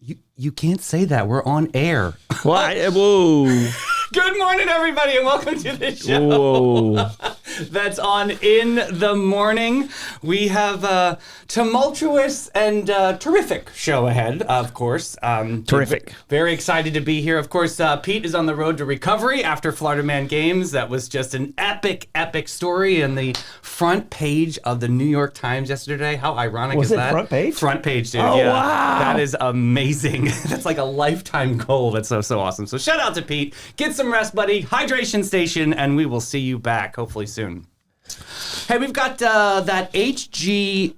You can't say that. We're on air. Why? Whoa. Good morning, everybody, and welcome to the show. Whoa. That's on In the Morning. We have a tumultuous and terrific show ahead, of course. Terrific. Very excited to be here. Of course, Pete is on the road to recovery after Florida Man Games. That was just an epic, epic story in the front page of the New York Times yesterday. How ironic is that? Was it front page? Front page, dude. Oh, yeah. wow. That is amazing. That's like a lifetime goal. That's so awesome. So shout out to Pete. Get some rest, buddy. Hydration station, and we will see you back hopefully soon. Hey, we've got that HGTV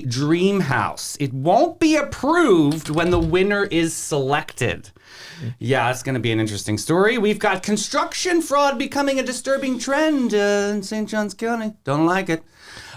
Dream House. It won't be approved when the winner is selected. Yeah, it's going to be an interesting story. We've got construction fraud becoming a disturbing trend in St. Johns County. Don't like it.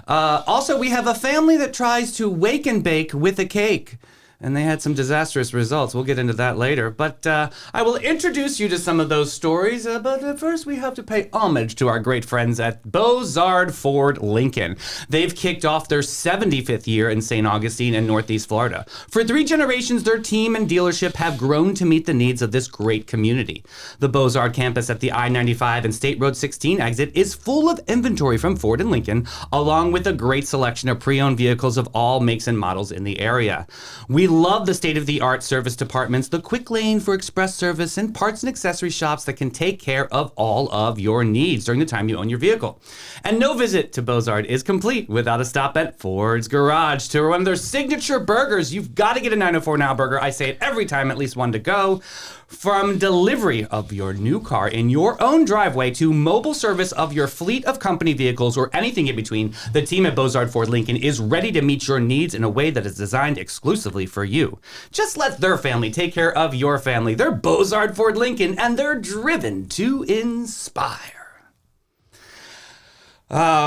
Also, we have a family that tries to wake and bake with a cake. And they had some disastrous results. We'll get into that later. But I will introduce you to some of those stories. But first, we have to pay homage to our great friends at Bozard Ford Lincoln. They've kicked off their 75th year in St. Augustine and Northeast Florida. For 3 generations, their team and dealership have grown to meet the needs of this great community. The Bozard campus at the I-95 and State Road 16 exit is full of inventory from Ford and Lincoln, along with a great selection of pre-owned vehicles of all makes and models in the area. We love the state-of-the-art service departments, the quick lane for express service, and parts and accessory shops that can take care of all of your needs during the time you own your vehicle. And no visit to Bozard is complete without a stop at Ford's Garage. To one of their signature burgers, you've got to get a 904 Now burger. I say it every time, at least one to go. From delivery of your new car in your own driveway to mobile service of your fleet of company vehicles or anything in between, the team at Bozard Ford Lincoln is ready to meet your needs in a way that is designed exclusively for you. Just let their family take care of your family. They're Bozard Ford Lincoln, and they're driven to inspire.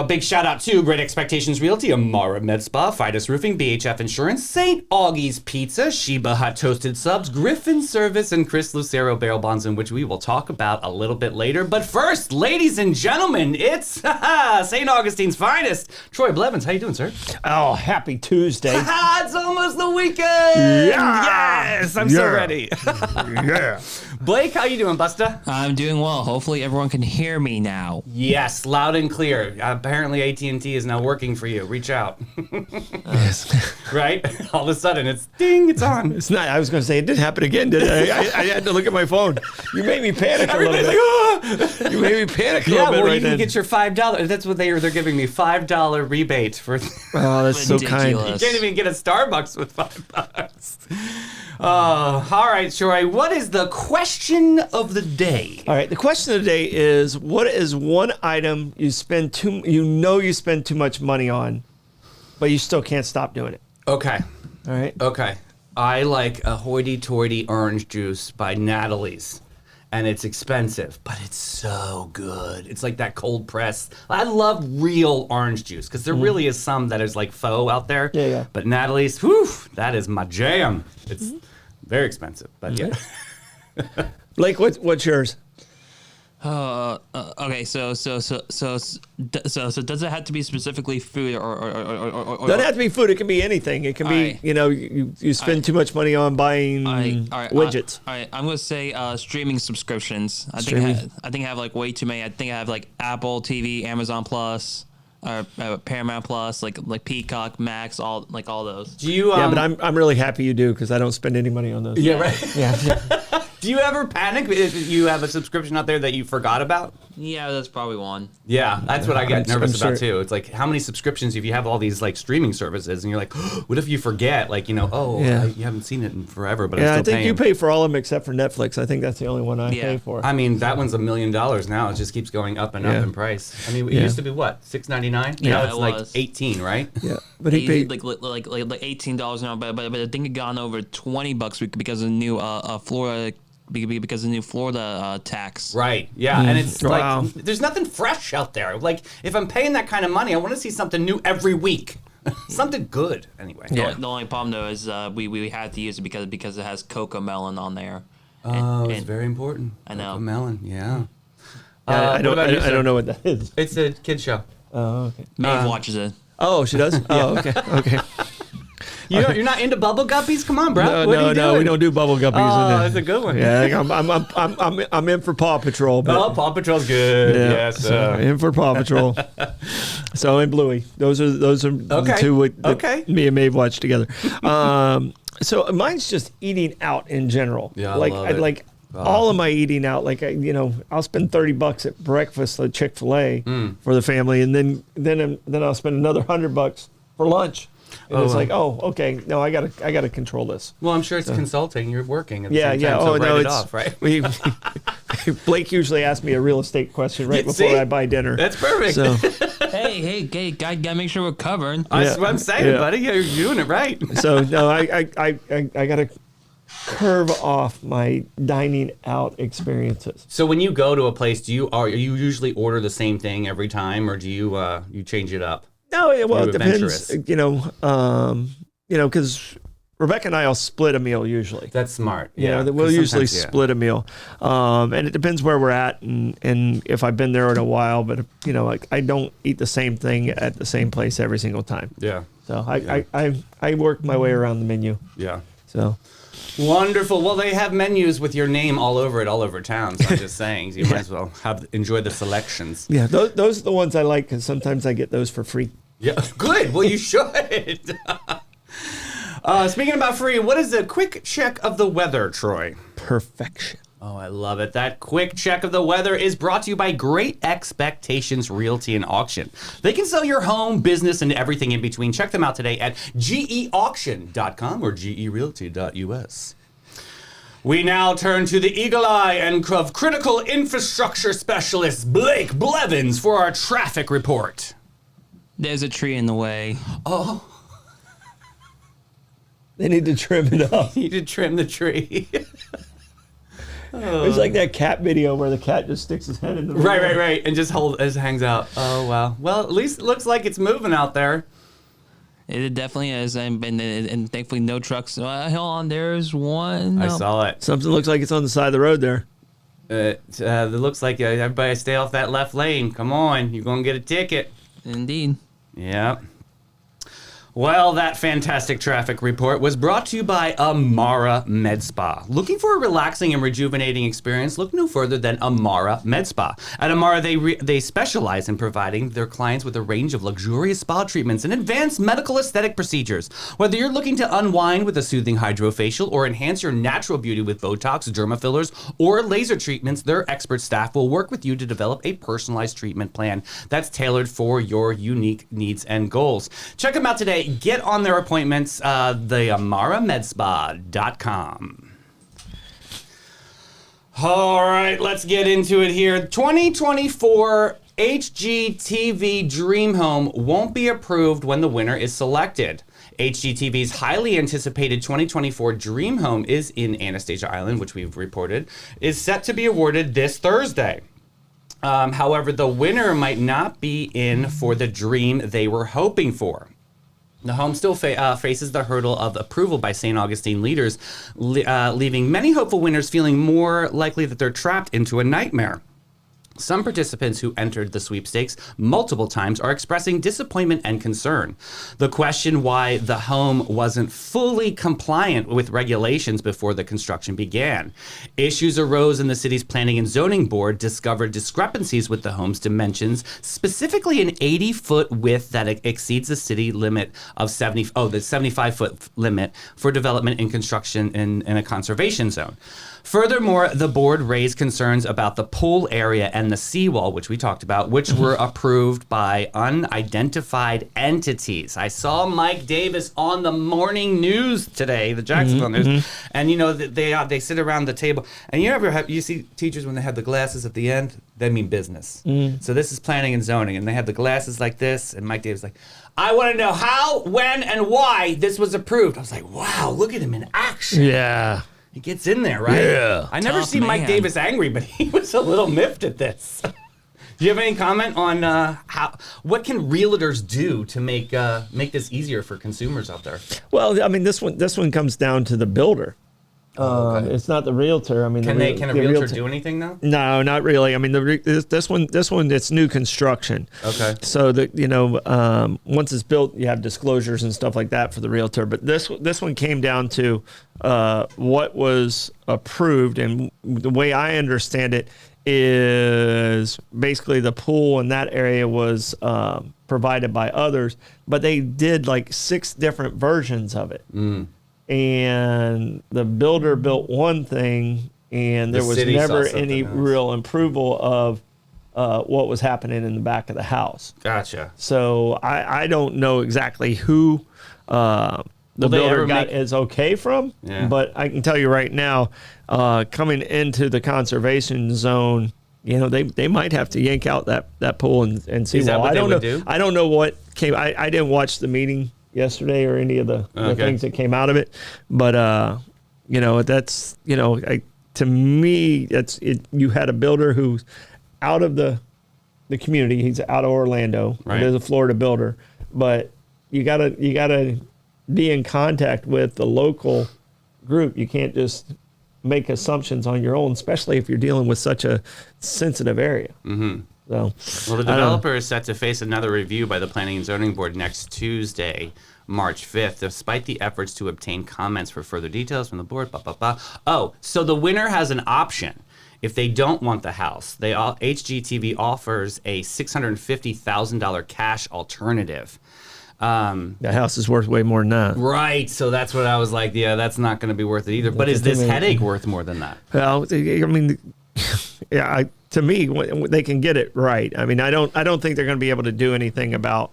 Big shout out to Great Expectations Realty, Amara Med Spa, Fidus Roofing, BHF Insurance, St. Augie's Pizza, Sheba Hot Toasted Subs, Griffin Service, and Chris Lucero Barrel Bonds, in which we will talk about a little bit later. But first, ladies and gentlemen, it's St. Augustine's finest. Troy Blevins, how you doing, sir? Oh, happy Tuesday. It's almost the weekend! Yeah. Yes, I'm so ready. Yeah. Blake, how you doing, Busta? I'm doing well. Hopefully everyone can hear me now. Yes, loud and clear. Apparently AT&T is now working for you. Reach out. Yes. Right? All of a sudden, it's ding, it's on. It's not. I was going to say it didn't happen again, did it? I had to look at my phone. You made me panic a little Everybody's bit. like, oh! You made me panic a little bit well, right you can then. get your $5. That's what they're giving me, $5 rebate for. Oh, that's so kind. You can't even get a Starbucks with $5. All right, Troy. What is the question of the day? All right. The question of the day is: what is one item you spend you spend too much money on, but you still can't stop doing it? Okay. All right. Okay. I like a hoity-toity orange juice by Natalie's. And it's expensive, but it's so good. It's like that cold press. I love real orange juice because there really is some that is like faux out there. Yeah, yeah. But Natalie's, whew, that is my jam. It's very expensive, but yeah. Blake, what's yours? Okay, so does it have to be specifically food or Doesn't have to be food. It can be anything. It can be, you spend too much money on buying widgets. All right, I'm gonna say streaming subscriptions. I think I have like way too many. I think I have like Apple TV, Amazon Plus, Paramount Plus, like Peacock, Max, all those. Do you? Yeah, but I'm really happy you do because I don't spend any money on those. Yeah, right. Yeah. Do you ever panic if you have a subscription out there that you forgot about? Yeah, that's probably one. Yeah, that's what I get nervous I'm about sure. too. It's like how many subscriptions if you have all these like streaming services and you're like, what if you forget? Like you haven't seen it in forever, but I'm Yeah, still I think paying. you pay for all of them except for Netflix. I think that's the only one I pay for. I mean, that one's $1 million now. It just keeps going up and up in price. I mean, it used to be what, $6.99? Yeah, now it's it like was. $18, right? Yeah, but he paid. like $18 now, but I think it gone over $20 because of the new Florida. Because of the new Florida tax. Right. Yeah. And it's Wow. like there's nothing fresh out there. Like if I'm paying that kind of money, I want to see something new every week. Something good, anyway. The only problem though is we had to use it because it has cocoa melon on there. It's very important. I know. Melon. Yeah. I don't know what that is. It's a kid show. Oh, okay. Maeve watches it. Oh, she does. Oh, okay. Okay. You're not into bubble guppies? Come on, bro. What are you doing? We don't do bubble guppies. Oh, that's a good one. Yeah, I'm in for Paw Patrol. But, Oh, Paw Patrol's good. yeah, Yes. so in for Paw Patrol. So and Bluey. Those are the two that me and Maeve watch together. So mine's just eating out in general. Yeah, like I love it. all of my eating out. Like I'll spend $30 at breakfast at Chick-fil-A for the family, and then I'll spend another $100 for lunch. And it's like, okay, no, I gotta control this. Well, I'm sure it's consulting. You're working. At the Yeah, same yeah. time, so Oh no, write it it's off, right? Blake usually asks me a real estate question right before I buy dinner. That's perfect. So, hey, gotta make sure we're covered. That's what I'm saying, buddy. Yeah, you're doing it right. so no, I gotta curve off my dining out experiences. So when you go to a place, do you usually order the same thing every time, or do you change it up? No, well, it adventurous. depends. Because Rebecca and I will split a meal usually. That's smart. Yeah, we'll usually split a meal, and it depends where we're at and if I've been there in a while. But like I don't eat the same thing at the same place every single time. Yeah. So I work my way around the menu. Yeah. So. Wonderful. Well, they have menus with your name all over town. So I'm just saying, you might as well enjoy the selections. Yeah, those are the ones I like because sometimes I get those for free. Yeah, good. Well, you should. Speaking about free, what is a quick check of the weather, Troy? Perfection. Oh, I love it. That quick check of the weather is brought to you by Great Expectations Realty and Auction. They can sell your home, business, and everything in between. Check them out today at geauction.com or gerealty.us. We now turn to the eagle eye and of critical infrastructure specialist Blake Blevins for our traffic report. There's a tree in the way. Oh. They need to trim it up. You need to trim the tree. It's like that cat video where the cat just sticks his head in the Right, and just hangs out. Oh, wow. Well, at least it looks like it's moving out there. It definitely is, and thankfully no trucks. Hold on, there's one. I saw it. Something looks like it's on the side of the road there. It looks like everybody stay off that left lane. Come on, you're going to get a ticket. Indeed. Yep. Well, that fantastic traffic report was brought to you by Amara Med Spa. Looking for a relaxing and rejuvenating experience? Look no further than Amara Med Spa. At Amara, they specialize in providing their clients with a range of luxurious spa treatments and advanced medical aesthetic procedures. Whether you're looking to unwind with a soothing hydrofacial or enhance your natural beauty with Botox, derma fillers, or laser treatments, their expert staff will work with you to develop a personalized treatment plan that's tailored for your unique needs and goals. Check them out today. Get on their appointments, theamaramedspa.com. All right, let's get into it here. 2024 HGTV Dream Home won't be approved when the winner is selected. HGTV's highly anticipated 2024 Dream Home is in Anastasia Island, which we've reported, is set to be awarded this Thursday. However, the winner might not be in for the dream they were hoping for. The home still faces the hurdle of approval by St. Augustine leaders, leaving many hopeful winners feeling more likely that they're trapped into a nightmare. Some participants who entered the sweepstakes multiple times are expressing disappointment and concern. The question why the home wasn't fully compliant with regulations before the construction began. Issues arose in the city's planning and zoning board discovered discrepancies with the home's dimensions, specifically an 80-foot width that exceeds the city limit of the 75-foot limit for development and construction in a conservation zone. Furthermore, the board raised concerns about the pool area and the seawall, which we talked about, which were approved by unidentified entities. I saw Mike Davis on the morning news today, the Jacksonville news, and they sit around the table. And you see teachers when they have the glasses at the end, they mean business. So this is planning and zoning, and they have the glasses like this, and Mike Davis like, I want to know how, when, and why this was approved. I was like, wow, look at him in action. Yeah. He gets in there, right? Yeah. I never see Mike Davis angry, but he was a little miffed at this. Do you have any comment on what can realtors do to make this easier for consumers out there? Well, I mean, this one comes down to the builder. Okay. It's not the realtor. I mean, Can a realtor do anything though? No, not really. I mean, this one, it's new construction. Okay. So that once it's built, you have disclosures and stuff like that for the realtor. But this one came down to what was approved, and the way I understand it is basically the pool in that area was provided by others, but they did like 6 different versions of it. And the builder built one thing, and there was never any real approval of what was happening in the back of the house. Gotcha. So I don't know exactly who the builder got is okay from, but I can tell you right now, coming into the conservation zone, they might have to yank out that pool and see. Is that what I don't they would know. do? I don't know what came. I didn't watch the meeting yesterday or any of the things that came out of it, but that's to me that's it. You had a builder who's out of the community. He's out of Orlando. Right. There's a Florida builder, but you gotta be in contact with the local group. You can't just make assumptions on your own, especially if you're dealing with such a sensitive area. So, well, the developer is set to face another review by the Planning and Zoning Board next Tuesday, March 5th, despite the efforts to obtain comments for further details from the board. Oh, so the winner has an option. If they don't want the house, HGTV offers a $650,000 cash alternative. The house is worth way more than that. Right. So that's what I was like, yeah, that's not going to be worth it either. But is this headache worth more than that? Well, I mean, to me, they can get it right. I mean, I don't think they're going to be able to do anything about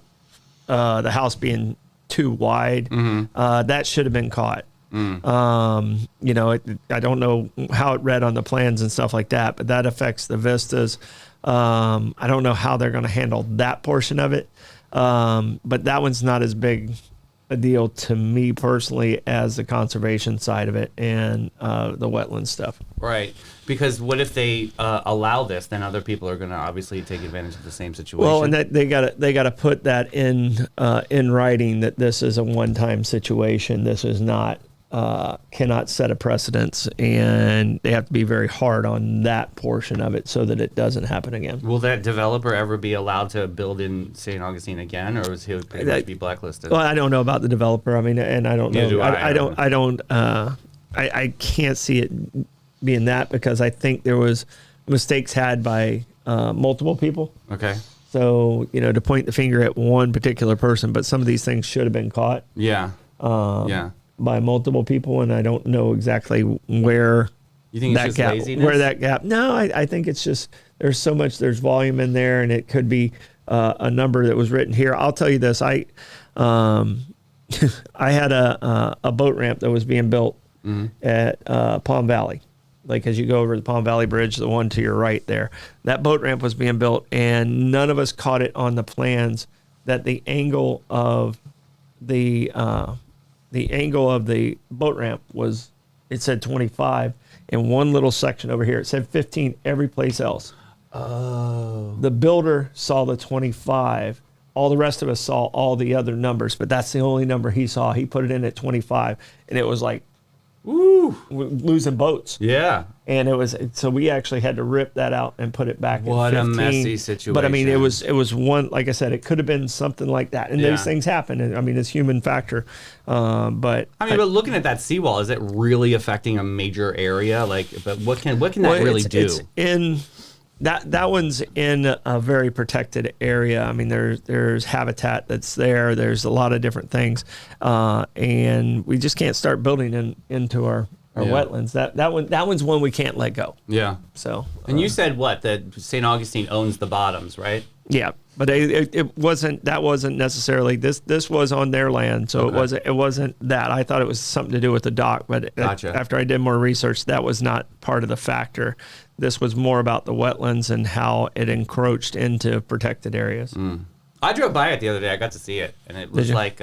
the house being too wide. That should have been caught. I don't know how it read on the plans and stuff like that, but that affects the vistas. I don't know how they're going to handle that portion of it. But that one's not as big a deal to me personally as the conservation side of it and the wetland stuff. Right. Because what if they allow this? Then other people are going to obviously take advantage of the same situation. Well, and they got to put that in writing that this is a one-time situation. This is not cannot set a precedence, and they have to be very hard on that portion of it so that it doesn't happen again. Will that developer ever be allowed to build in St. Augustine again, or is he pretty much be blacklisted? Well, I don't know about the developer. I mean, and I don't know. I can't see it being that, because I think there was mistakes had by multiple people. Okay. So, to point the finger at one particular person, but some of these things should have been caught. Yeah. By multiple people, and I don't know exactly where you think that it's just gap, laziness? where that gap. No, I think it's just there's volume in there, and it could be a number that was written here. I'll tell you this: I had a boat ramp that was being built at Palm Valley. Like as you go over the Palm Valley Bridge, the one to your right there, that boat ramp was being built, and none of us caught it on the plans that the angle of the boat ramp was, it said 25 in one little section over here. It said 15 every place else. Oh. The builder saw the 25. All the rest of us saw all the other numbers, but that's the only number he saw. He put it in at 25, and it was like, woo, losing boats. Yeah. And so we actually had to rip that out and put it back in 15. What a messy situation. But I mean, it was one, like I said, it could have been something like that. And those things happen. And I mean, it's human factor. But looking at that seawall, is it really affecting a major area? But what can that really do? It's in that one's in a very protected area. I mean, there's habitat that's there. There's a lot of different things. And we just can't start building into our wetlands. That one's one we can't let go. Yeah. So. And you said that St. Augustine owns the bottoms, right? Yeah, but it wasn't. That wasn't necessarily this. This was on their land, so it wasn't that. I thought it was something to do with the dock, but gotcha. After I did more research, that was not part of the factor. This was more about the wetlands and how it encroached into protected areas. I drove by it the other day. I got to see it, and it was like.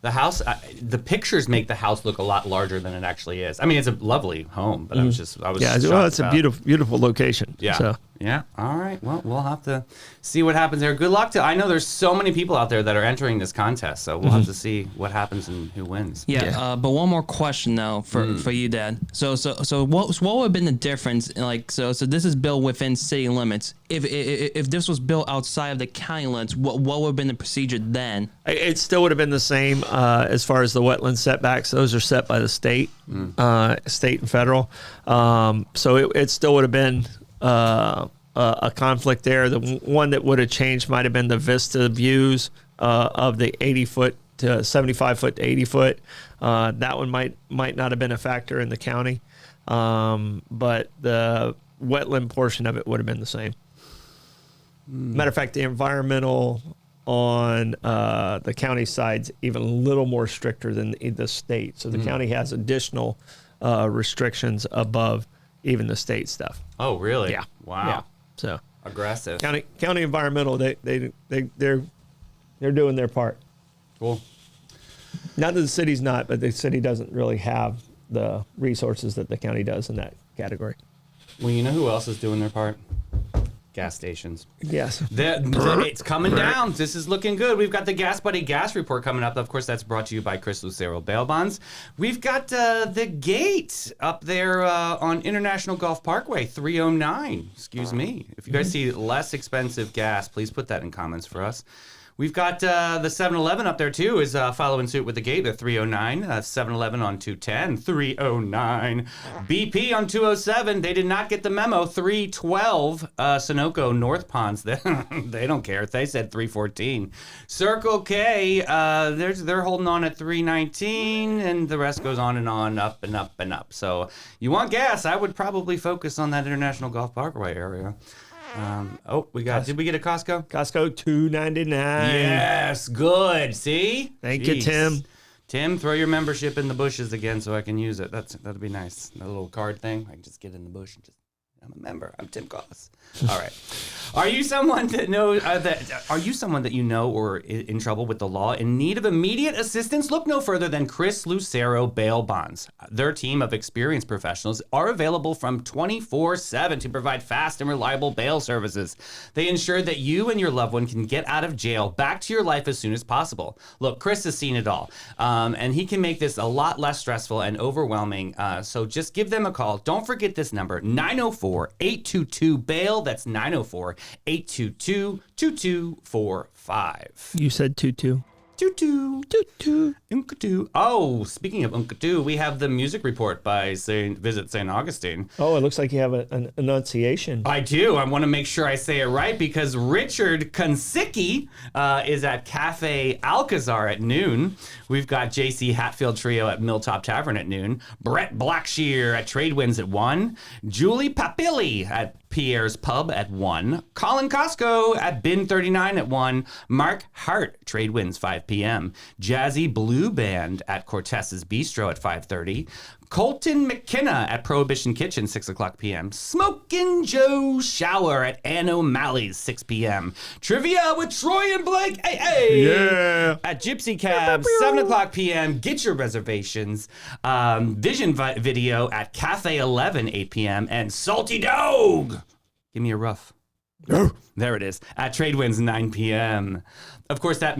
The house, the pictures make the house look a lot larger than it actually is. I mean, it's a lovely home, but I was it's a beautiful location. Yeah. So. Yeah. All right. Well, we'll have to see what happens there. Good luck to. I know there's so many people out there that are entering this contest, so we'll have to see what happens and who wins. Yeah. But one more question though for you, Dad. So what would have been the difference? So this is built within city limits. If this was built outside of the county limits, what would have been the procedure then? It still would have been the same as far as the wetland setbacks. Those are set by the state, state and federal. So it still would have been a conflict there. The one that would have changed might have been the vista views of the 80-foot to 75-foot to 80-foot. That one might not have been a factor in the county, but the wetland portion of it would have been the same. Matter of fact, the environmental on the county side's even a little more stricter than the state. So the county has additional restrictions above even the state stuff. Oh, really? Yeah. Wow. Yeah. So aggressive. County environmental, they're doing their part. Cool. Not that the city's not, but the city doesn't really have the resources that the county does in that category. Well, you know who else is doing their part? Gas stations. Yes. It's coming down. This is looking good. We've got the Gas Buddy gas report coming up. Of course, that's brought to you by Chris Lucero Bail Bonds. We've got the gate up there on International Golf Parkway, 309. Excuse me. If you guys see less expensive gas, please put that in comments for us. We've got the 7-Eleven up there, too, is following suit with the gate at 309. 7-Eleven on 210, 309. BP on 207. They did not get the memo. 312. Sunoco North Ponds. They don't care. They said 314. Circle K, they're holding on at 319, and the rest goes on and on, up and up and up. So you want gas, I would probably focus on that International Golf Parkway area. Did we get a Costco? Costco $2.99. Yes, good. See? Thank you, Tim. Tim, throw your membership in the bushes again so I can use it. That'd be nice. A little card thing. I can just get in the bush and just. I'm a member. I'm Tim Goss. All right. Are you someone that you know or in trouble with the law in need of immediate assistance? Look no further than Chris Lucero Bail Bonds. Their team of experienced professionals are available from 24/7 to provide fast and reliable bail services. They ensure that you and your loved one can get out of jail back to your life as soon as possible. Look, Chris has seen it all, and he can make this a lot less stressful and overwhelming. So just give them a call. Don't forget this number, 904-822-BAIL. That's 904-822-2245. You said 22. Tutu. Unkatu. Oh, speaking of Unkatu, we have the music report by Visit St. Augustine. Oh, it looks like you have an enunciation. I do. I want to make sure I say it right because Richard Konsicki is at Cafe Alcazar at noon. We've got JC Hatfield Trio at Milltop Tavern at noon. Brett Blackshear at Tradewinds at 1. Julie Papilli at Pierre's Pub at 1. Colin Costco at Bin 39 at 1. Mark Hart, Tradewinds, 5 p.m. Jazzy Blue Band at Cortez's Bistro at 5:30. Colton McKenna at Prohibition Kitchen, 6 o'clock p.m. Smokin' Joe Shower at Ann O'Malley's, 6 p.m. Trivia with Troy and Blake, Yeah. at Gypsy Cab, 7 o'clock p.m. Get your reservations. Vision Video at Cafe 11, 8 p.m. And Salty Dog. Give me a rough. There it is. At Tradewinds, 9 p.m. Of course, that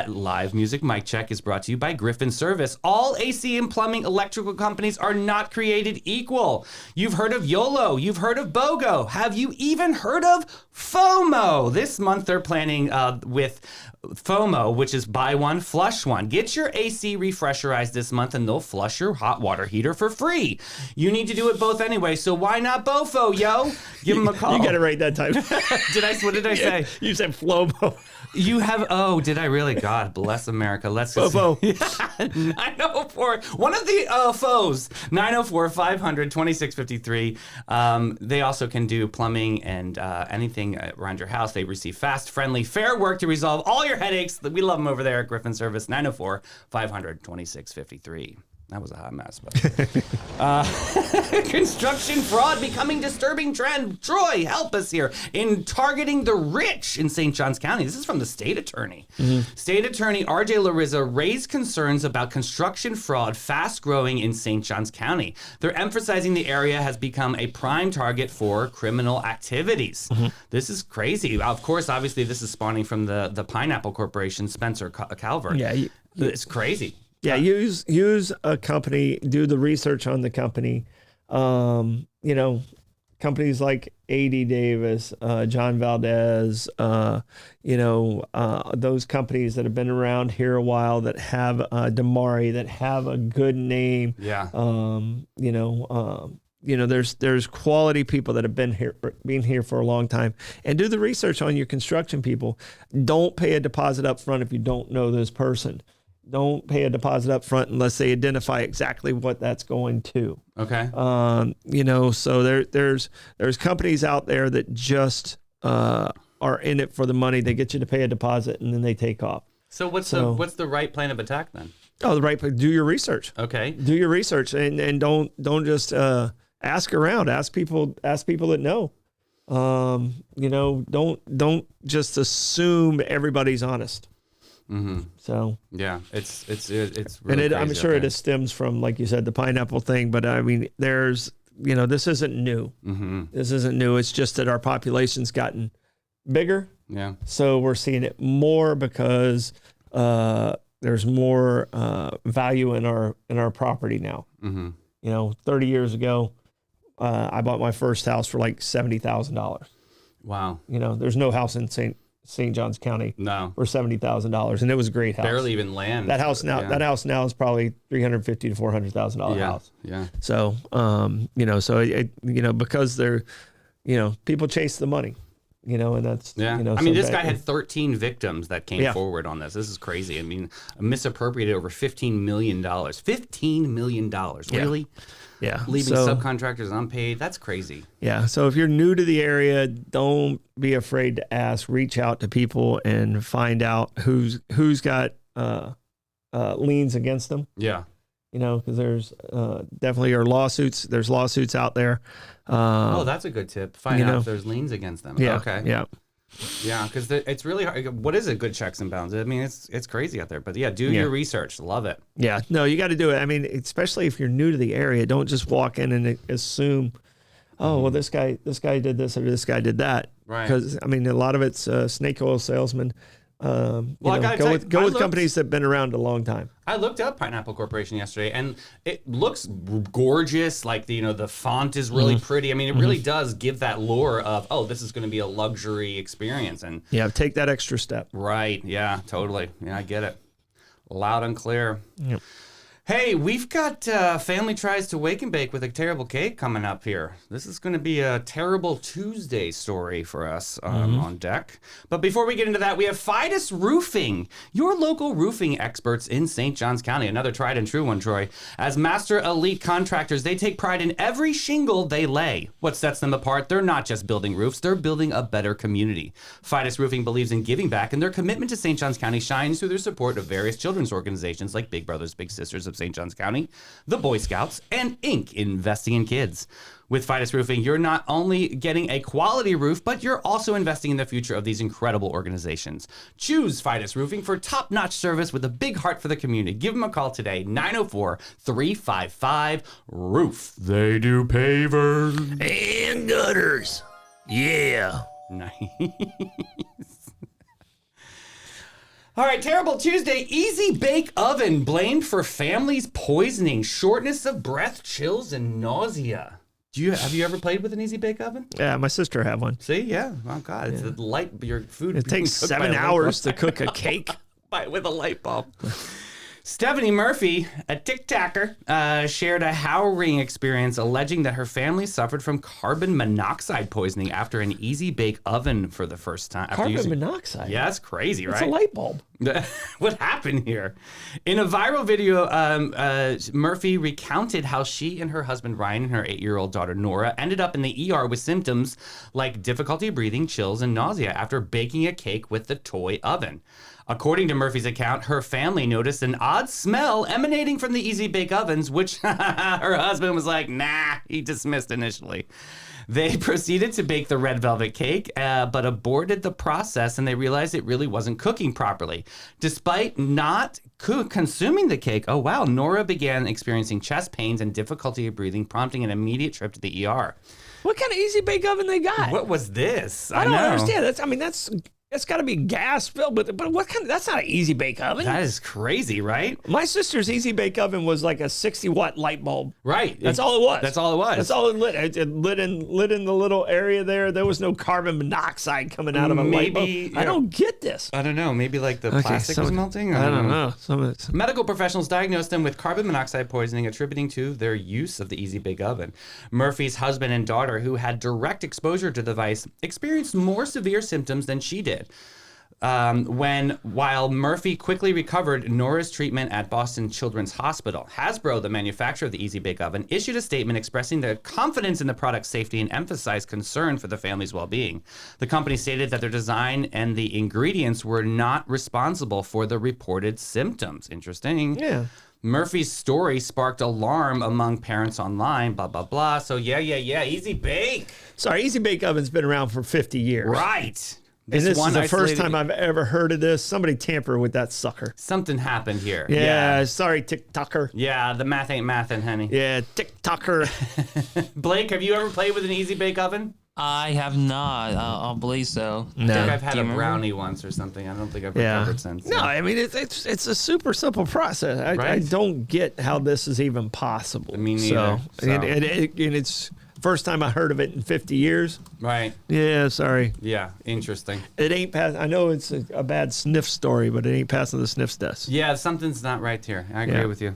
live music mic check is brought to you by Griffin Service. All AC and plumbing electrical companies are not created equal. You've heard of YOLO. You've heard of BOGO. Have you even heard of FOMO? This month they're planning with FOMO, which is buy one, flush one. Get your AC refresherized this month and they'll flush your hot water heater for free. You need to do it both anyway, so why not BOFO, yo? Give them a call. You got it right that time. What did I say? You said FLOMO. You have, did I really? God bless America. Let's just, 904, one of the foes, 904-500-2653. They also can do plumbing and anything around your house. They receive fast, friendly, fair work to resolve all your headaches. We love them over there at Griffin Service, 904-500-2653. That was a hot mess. But. Construction fraud becoming disturbing trend. Troy, help us here in targeting the rich in St. Johns County. This is from the state attorney. State attorney R.J. Larissa raised concerns about construction fraud fast growing in St. Johns County. They're emphasizing the area has become a prime target for criminal activities. This is crazy. Of course, obviously, this is spawning from the Pineapple Corporation, Spencer Calvert. Yeah, it's crazy. Yeah, use a company, do the research on the company. You know, companies like A.D. Davis, John Valdez, you know, those companies that have been around here a while that have Damari, that have a good name. Yeah. You know, there's quality people that have been here for a long time, and do the research on your construction people. Don't pay a deposit up front if you don't know this person. Don't pay a deposit up front unless they identify exactly what that's going to. Okay. You know, so there's companies out there that just are in it for the money. They get you to pay a deposit and then they take off. So what's the right plan of attack then? Oh, do your research. Okay. Do your research and don't just ask around. Ask people that know. You know, don't just assume everybody's honest. So yeah, it's really and I'm sure it stems from, like you said, the pineapple thing. But I mean, this isn't new. This isn't new. It's just that our population's gotten bigger. Yeah. So we're seeing it more because there's more value in our property now. You know, 30 years ago, I bought my first house for like $70,000. Wow. You know, there's no house in St. Johns County for $70,000, and it was a great house. Barely even land. That house now is probably $350,000 to $400,000 house. Yeah. So you know, so it because they're, you know, people chase the money, you know, and that's yeah. You know, I mean, this guy had 13 victims that came forward on this. This is crazy. I mean, misappropriated over $15 million. $15 million, really? Yeah. Leaving subcontractors unpaid. That's crazy. Yeah. So if you're new to the area, don't be afraid to ask. Reach out to people and find out who's got liens against them. Yeah. You know, because there's definitely lawsuits. There's lawsuits out there. Oh, that's a good tip. Find out if there's liens against them. Yeah. Okay. Yeah. Yeah, because it's really hard. What is a good checks and balances? I mean, it's crazy out there. But yeah, do your research. Love it. Yeah, no, you got to do it. I mean, especially if you're new to the area, don't just walk in and assume, oh, well, this guy did this or this guy did that. Right. Because I mean, a lot of it's snake oil salesmen. Go with companies that have been around a long time. I looked up Pineapple Corporation yesterday, and it looks gorgeous. Like the font is really pretty. I mean, it really does give that lure of, oh, this is going to be a luxury experience. And yeah, take that extra step. Right. Yeah. Totally. Yeah, I get it. Loud and clear. Yep. Hey, we've got Family Tries to Wake and Bake with a Terrible Cake coming up here. This is going to be a Terrible Tuesday story for us on deck. But before we get into that, we have Fidus Roofing, your local roofing experts in St. Johns County. Another tried and true one, Troy. As master elite contractors, they take pride in every shingle they lay. What sets them apart? They're not just building roofs, they're building a better community. Fidus Roofing believes in giving back, and their commitment to St. Johns County shines through their support of various children's organizations like Big Brothers Big Sisters of St. Johns County, the Boy Scouts, and Inc. Investing in Kids. With Fidus Roofing, you're not only getting a quality roof, but you're also investing in the future of these incredible organizations. Choose Fidus Roofing for top-notch service with a big heart for the community. Give them a call today, 904-355-ROOF. They do pavers and gutters. Yeah. Nice. All right, Terrible Tuesday. Easy Bake Oven blamed for families poisoning, shortness of breath, chills, and nausea. Have you ever played with an Easy Bake Oven? Yeah, my sister had one. See, yeah. Oh God, it's a light. Your food. It takes 7 hours to cook a cake with a light bulb. Stephanie Murphy, a TikToker, shared a harrowing experience alleging that her family suffered from carbon monoxide poisoning after an Easy Bake Oven for the first time. Carbon monoxide? Yeah, that's crazy, right? It's a light bulb. What happened here? In a viral video, Murphy recounted how she and her husband Ryan and her 8-year-old daughter Nora ended up in the ER with symptoms like difficulty breathing, chills, and nausea after baking a cake with the toy oven. According to Murphy's account, her family noticed an odd smell emanating from the Easy Bake Ovens, which her husband was like, nah, he dismissed initially. They proceeded to bake the red velvet cake, but aborted the process, and they realized it really wasn't cooking properly. Despite not consuming the cake, oh wow, Nora began experiencing chest pains and difficulty breathing, prompting an immediate trip to the ER. What kind of Easy Bake Oven they got? What was this? I don't understand. That's got to be gas filled, but what kind of, that's not an Easy Bake Oven. That is crazy, right? My sister's Easy Bake Oven was like a 60-watt light bulb. Right. That's all it was. That's all it was. That's all it lit. It lit in the little area there. There was no carbon monoxide coming out of a light bulb. Yeah. I don't get this. I don't know. Maybe like the plastic was melting? I don't know. Some of it's... Medical professionals diagnosed them with carbon monoxide poisoning, attributing to their use of the Easy Bake Oven. Murphy's husband and daughter, who had direct exposure to the device, experienced more severe symptoms than she did. While Murphy quickly recovered, Nora's treatment at Boston Children's Hospital. Hasbro, the manufacturer of the Easy Bake Oven, issued a statement expressing their confidence in the product's safety and emphasized concern for the family's well-being. The company stated that their design and the ingredients were not responsible for the reported symptoms. Interesting. Yeah. Murphy's story sparked alarm among parents online, blah, blah, blah. So yeah, Easy Bake. Sorry, Easy Bake Oven's been around for 50 years. Right. And this is the first time I've ever heard of this. Somebody tampered with that sucker. Something happened here. Yeah. Sorry, TikToker. Yeah, the math ain't mathin', honey. Yeah, TikToker. Blake, have you ever played with an Easy Bake Oven? I have not. I'll believe so. I think I've had a brownie once or something. I don't think I've recovered since. No, I mean, it's a super simple process. I don't get how this is even possible. Me neither. And it's... First time I heard of it in 50 years. Right. Yeah, sorry. Yeah, interesting. It ain't pass. I know it's a bad sniff story, but it ain't passing the sniff test. Yeah, something's not right here. I agree with you.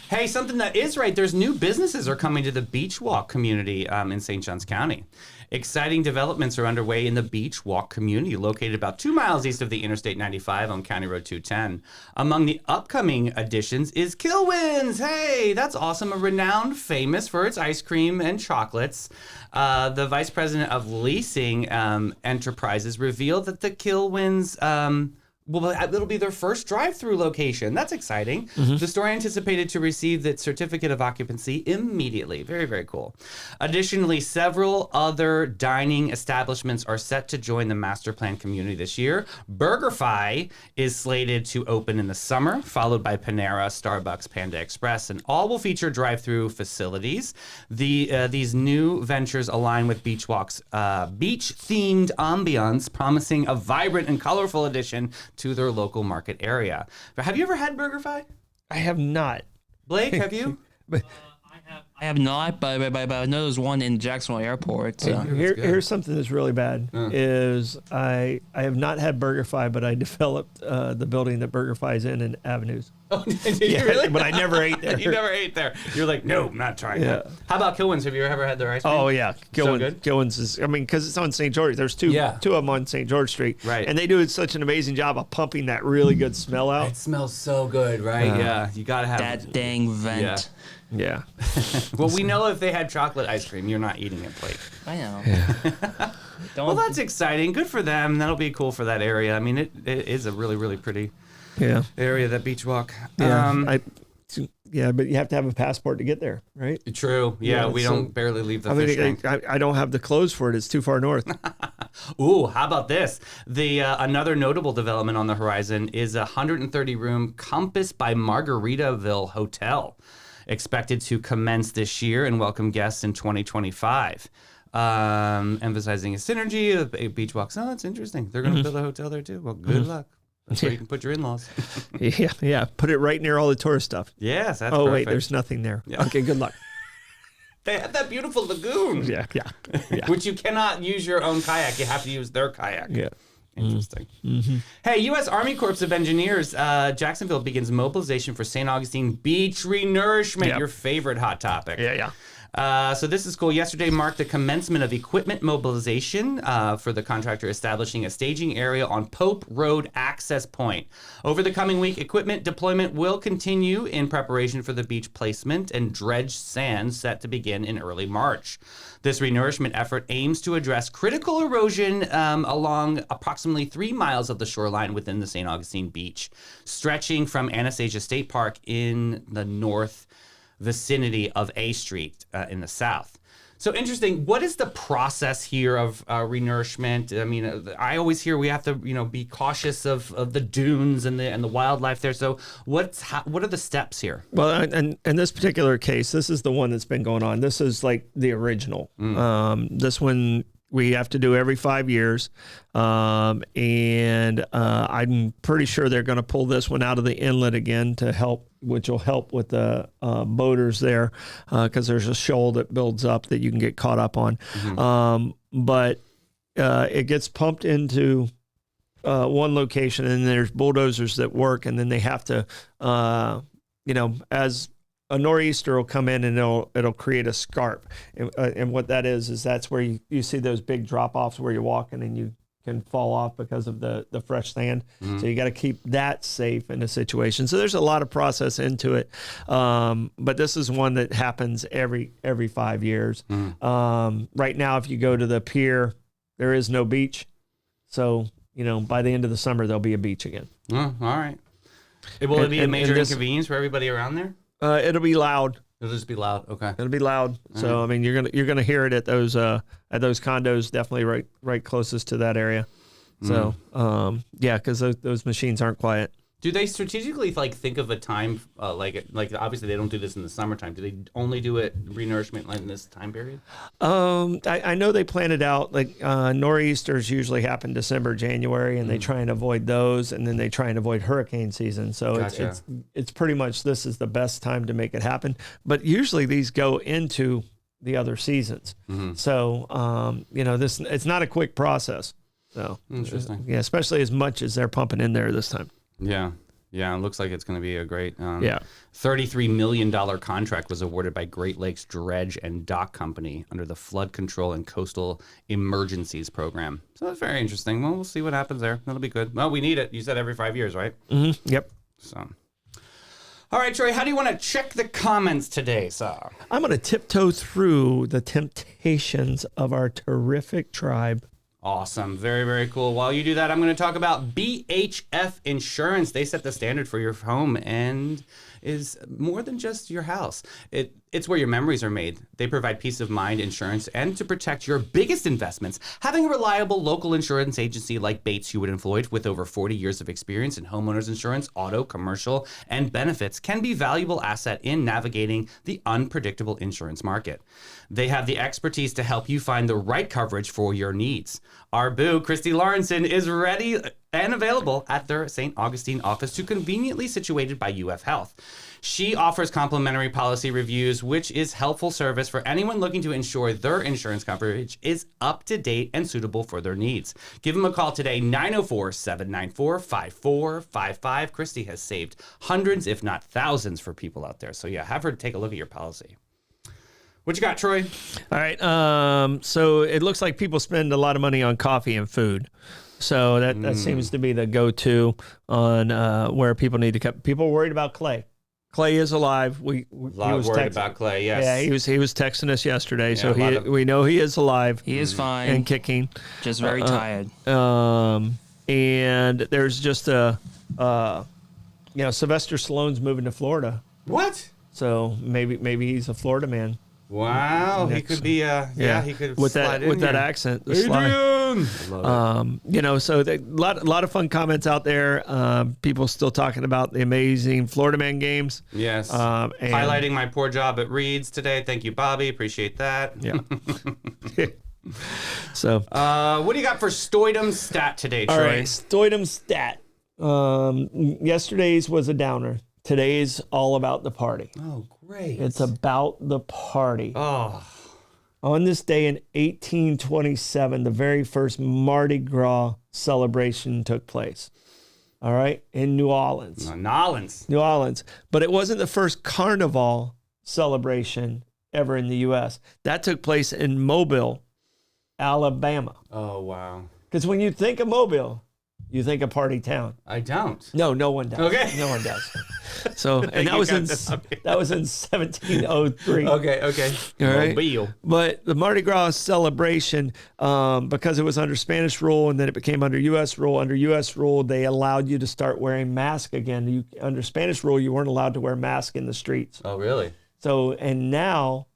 Hey, something that is right. There's new businesses are coming to the Beachwalk community in St. Johns County. Exciting developments are underway in the Beachwalk community, located about 2 miles east of the Interstate 95 on County Road 210. Among the upcoming additions is Kilwins. Hey, that's awesome. A renowned, famous for its ice cream and chocolates. The vice president of leasing enterprises revealed that the Kilwins... well, it'll be their first drive-through location. That's exciting. Mm-hmm. The store anticipated to receive the certificate of occupancy immediately. Very, very cool. Additionally, several other dining establishments are set to join the master plan community this year. BurgerFi is slated to open in the summer, followed by Panera, Starbucks, Panda Express, and all will feature drive-through facilities. These new ventures align with Beachwalk's beach-themed ambiance, promising a vibrant and colorful addition to their local market area. But have you ever had BurgerFi? I have not. Blake, have you? I have not, but I know there's one in Jacksonville Airport. So. Here's something that's really bad. Is I have not had BurgerFi, but I developed the building that BurgerFi is in Avenues. Oh, did you really? But I never ate there. You never ate there. You're like, no, I'm not trying that. How about Kilwins? Have you ever had their ice cream? Oh, yeah. So good? Kilwins is, I mean, because it's on St. George. There's two of them on St. George Street. Right. And they do such an amazing job of pumping that really good smell out. It smells so good, right? Yeah. You got to have that dang vent. Yeah. Well, we know if they had chocolate ice cream, you're not eating it, Blake. I know. Yeah. Well, that's exciting. Good for them. That'll be cool for that area. I mean, it is a really, really pretty area, that Beachwalk. Yeah. But you have to have a passport to get there, right? True. Yeah, we don't barely leave the fish tank. I don't have the clothes for it. It's too far north. Ooh, how about this? The another notable development on the horizon is a 130-room Compass by Margaritaville Hotel, expected to commence this year and welcome guests in 2025. Emphasizing a synergy of Beachwalk. Oh, that's interesting. They're going to build a hotel there too. Well, good luck. That's where you can put your in-laws. Yeah. Put it right near all the tourist stuff. Yes, that's perfect. Wait, there's nothing there. Yeah. Okay, good luck. They have that beautiful lagoon. Yeah. Which you cannot use your own kayak. You have to use their kayak. Yeah. Interesting. Mm-hmm. Hey, U.S. Army Corps of Engineers, Jacksonville begins mobilization for St. Augustine beach renourishment, your favorite hot topic. Yeah. So this is cool. Yesterday marked the commencement of equipment mobilization for the contractor establishing a staging area on Pope Road access point. Over the coming week, equipment deployment will continue in preparation for the beach placement and dredged sand set to begin in early March. This renourishment effort aims to address critical erosion along approximately 3 miles of the shoreline within the St. Augustine Beach, stretching from Anastasia State Park in the north vicinity of A Street in the south. So interesting. What is the process here of renourishment? I mean, I always hear we have to, be cautious of the dunes and the wildlife there. So what are the steps here? Well, and in this particular case, this is the one that's been going on. This is like the original. This one we have to do every 5 years. And I'm pretty sure they're going to pull this one out of the inlet again to help, which will help with the boaters there, because there's a shoal that builds up that you can get caught up on. But it gets pumped into one location, and there's bulldozers that work, and then they have to, as a nor'easter will come in and it'll create a scarp. And what that is that's where you see those big drop-offs where you're walking and you can fall off because of the fresh sand. So you got to keep that safe in a situation. So there's a lot of process into it. But this is one that happens every 5 years. Right now, if you go to the pier, there is no beach. So, by the end of the summer, there'll be a beach again. Oh, all right. Will it be a major inconvenience for everybody around there? It'll be loud. It'll just be loud. Okay. It'll be loud. So I mean, you're gonna hear it at those condos, definitely right closest to that area. So because those machines aren't quiet. Do they strategically think of a time like obviously they don't do this in the summertime? Do they only do it renourishment in this time period? I know they plan it out. Nor'easters usually happen December, January, and they try and avoid those, and then they try and avoid hurricane season. So Gotcha. it's pretty much this is the best time to make it happen. But usually these go into the other seasons. So this it's not a quick process. So interesting. Yeah, especially as much as they're pumping in there this time. Yeah. It looks like it's going to be a great $33 million contract was awarded by Great Lakes Dredge and Dock Company under the Flood Control and Coastal Emergencies Program. So that's very interesting. Well, we'll see what happens there. That'll be good. Well, we need it. You said every 5 years, right? Yep. So, all right, Troy, how do you want to check the comments today, sir? I'm going to tiptoe through the temptations of our terrific tribe. Awesome. Very, very cool. While you do that, I'm going to talk about BHF Insurance. They set the standard for your home and is more than just your house. It's where your memories are made. They provide peace of mind insurance and to protect your biggest investments. Having a reliable local insurance agency like Bates, Hewitt & Floyd with over 40 years of experience in homeowners insurance, auto, commercial, and benefits can be a valuable asset in navigating the unpredictable insurance market. They have the expertise to help you find the right coverage for your needs. Our boo, Christy Lawrenson, is ready and available at their St. Augustine office to conveniently situated by UF Health. She offers complimentary policy reviews, which is helpful service for anyone looking to ensure their insurance coverage is up to date and suitable for their needs. Give them a call today, 904-794-5455. Christy has saved hundreds, if not thousands, for people out there. So yeah, have her take a look at your policy. What you got, Troy? All right. So it looks like people spend a lot of money on coffee and food. So that seems to be the go-to on where people need to cut. People are worried about Clay. Clay is alive. He was worried about Clay. Yes. Yeah, he was texting us yesterday, so we know he is alive. He is fine and kicking. Just very tired. And there's just Sylvester Stallone's moving to Florida. What? So maybe he's a Florida man. Wow, he could be. He could with slide that with in that here. accent. Adrian! So a lot of fun comments out there. People still talking about the amazing Florida Man games. Yes. And highlighting my poor job at Reed's today. Thank you, Bobby. Appreciate that. Yeah. So, what do you got for STOITM stat today, Troy? All right, STOITM stat. Yesterday's was a downer. Today's all about the party. Oh, great. It's about the party. Oh. On this day in 1827, the very first Mardi Gras celebration took place. All right, in New Orleans. New Orleans. But it wasn't the first carnival celebration ever in the U.S. That took place in Mobile, Alabama. Oh, wow. Because when you think of Mobile, you think of party town. I don't. No one does. Okay. No one does. So, and that was in 1703. Okay. All right. Mobile. But the Mardi Gras celebration, because it was under Spanish rule and then it became under U.S. rule. Under U.S. rule, they allowed you to start wearing masks again. Under Spanish rule, you weren't allowed to wear masks in the streets. Oh, really? So, and now,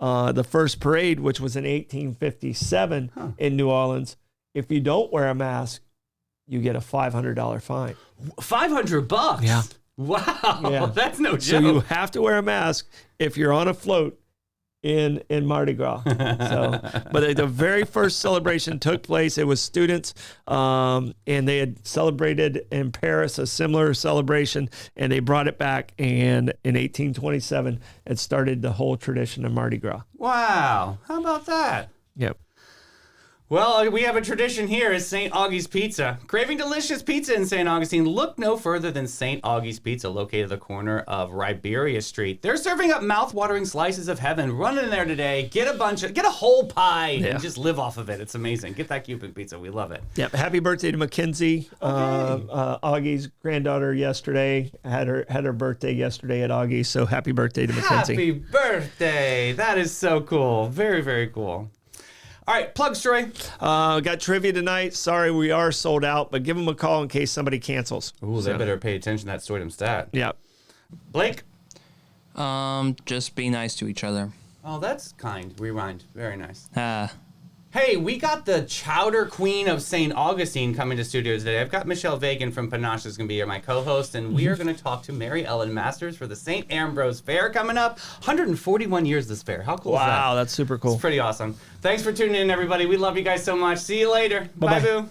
the first parade, which was in 1857 in New Orleans, if you don't wear a mask, you get a $500 fine. $500? Yeah. Wow. Yeah. That's no joke. So you have to wear a mask if you're on a float in Mardi Gras. So, but the very first celebration took place. It was students, and they had celebrated in Paris a similar celebration, and they brought it back. And in 1827, it started the whole tradition of Mardi Gras. Wow. How about that? Yep. Well, we have a tradition here is St. Augie's Pizza. Craving delicious pizza in St. Augustine? Look no further than St. Augie's Pizza, located at the corner of Riberia Street. They're serving up mouth-watering slices of heaven. Run in there today. Get a whole pie and just live off of it. It's amazing. Get that Cupid pizza. We love it. Yep. Happy birthday to Mackenzie. Augie's granddaughter yesterday had her birthday yesterday at Augie's. So happy birthday to Mackenzie. Happy birthday. That is so cool. Very, very cool. All right, plugs, Troy. Got trivia tonight. Sorry, we are sold out, but give them a call in case somebody cancels. Ooh, they better pay attention to that STOITM stat. Yeah. Blake? Just be nice to each other. Oh, that's kind. Rewind. Very nice. Ah. Hey, we got the Chowder Queen of St. Augustine coming to studio today. I've got Michelle Vagan from Panache is going to be here, my co-host, and we are going to talk to Mary Ellen Masters for the St. Ambrose Fair coming up. 141 years this fair. How cool is that? Wow, that's super cool. It's pretty awesome. Thanks for tuning in, everybody. We love you guys so much. See you later. Bye-bye. Bye, Boo.